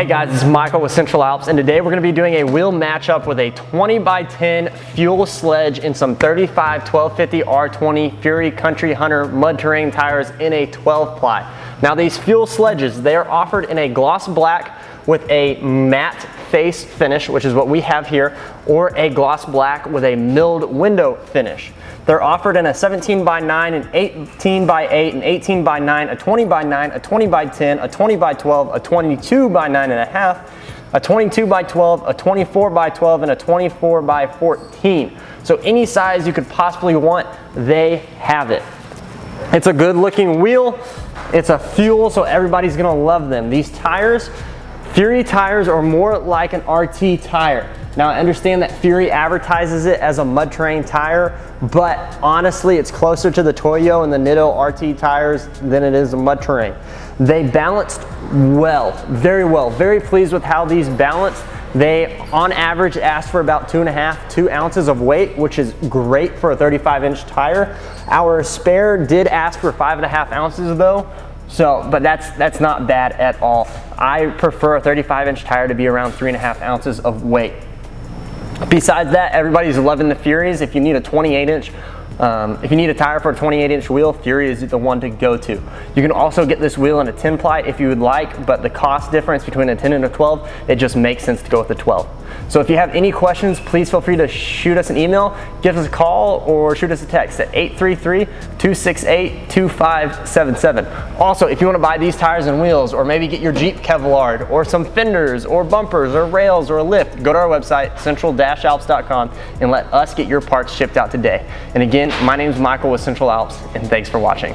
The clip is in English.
Hey guys, this is Michael with Central Alps, and today we're going to be doing a wheel matchup with a 20x10 fuel sledge in some 35 1250 R20 Fury Country Hunter mud terrain tires in a 12 ply. Now these fuel sledges, they are offered in a gloss black with a matte face finish, which is what we have here, or a gloss black with a milled window finish. They're offered in a 17x9, an 18x8, an 18x9, a 20x9, a 20x10, a 20x12, a 22x9.5, a 22x12, a 24x12, and a 24x14. So any size you could possibly want, they have it. It's a good looking wheel. It's a fuel, so everybody's gonna love them. These tires, Fury tires, are more like an RT tire. Now I understand that Fury advertises it as a mud terrain tire, but honestly it's closer to the Toyo and the Nitto RT tires than it is a mud terrain. They balanced well, very pleased with how these balanced. They on average ask for about 2 ounces of weight, which is great for a 35-inch tire. Our spare did ask for 5.5 ounces though, but that's not bad at all. I prefer a 35-inch tire to be around 3.5 ounces of weight. Besides that, everybody's loving the Furies. If you need a 28-inch, if you need a tire for a 28-inch wheel, Fury is the one to go to. You can also get this wheel in a 10 ply if you would like, but the cost difference between a 10 and a 12, it just makes sense to go with the 12. So if you have any questions, please feel free to shoot us an email, give us a call, or shoot us a text at 833-268-2577. Also, if you want to buy these tires and wheels, or maybe get your Jeep Kevlar, or some fenders, or bumpers, or rails, or a lift, go to our website, central-alps.com, and let us get your parts shipped out today. And again, my name is Michael with Central Alps, and thanks for watching.